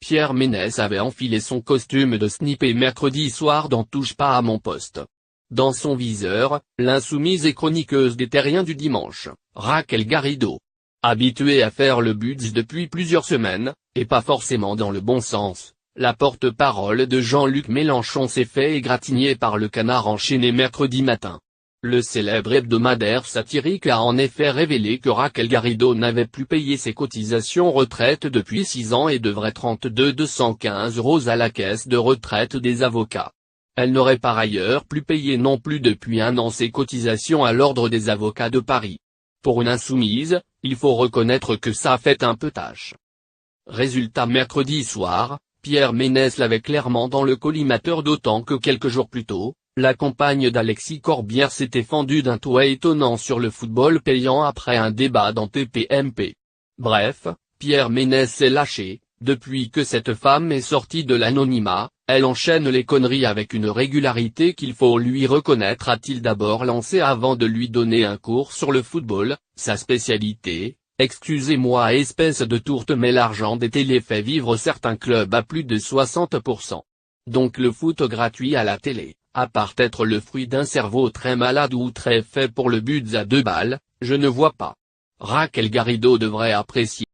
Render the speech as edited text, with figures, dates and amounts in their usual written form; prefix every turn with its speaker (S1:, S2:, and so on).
S1: Pierre Ménès avait enfilé son costume de sniper mercredi soir dans Touche pas à mon poste. Dans son viseur, l'insoumise et chroniqueuse des Terriens du dimanche, Raquel Garrido. Habituée à faire le buzz depuis plusieurs semaines, et pas forcément dans le bon sens, la porte-parole de Jean-Luc Mélenchon s'est fait égratigner par le Canard enchaîné mercredi matin. Le célèbre hebdomadaire satirique a en effet révélé que Raquel Garrido n'avait plus payé ses cotisations retraite depuis 6 ans et devrait 32 215 € à la caisse de retraite des avocats. Elle n'aurait par ailleurs plus payé non plus depuis 1 an ses cotisations à l'Ordre des avocats de Paris. Pour une insoumise, il faut reconnaître que ça fait un peu tâche. Résultat mercredi soir, Pierre Ménès l'avait clairement dans le collimateur d'autant que quelques jours plus tôt, la compagne d'Alexis Corbière s'était fendue d'un toit étonnant sur le football payant après un débat dans TPMP. Bref, Pierre Ménès s'est lâché, depuis que cette femme est sortie de l'anonymat, elle enchaîne les conneries avec une régularité qu'il faut lui reconnaître, a-t-il d'abord lancé avant de lui donner un cours sur le football, sa spécialité. Excusez-moi espèce de tourte mais l'argent des télés fait vivre certains clubs à plus de 60%. Donc le foot gratuit à la télé, à part être le fruit d'un cerveau très malade ou très fait pour le but à 2 balles, je ne vois pas. Raquel Garrido devrait apprécier.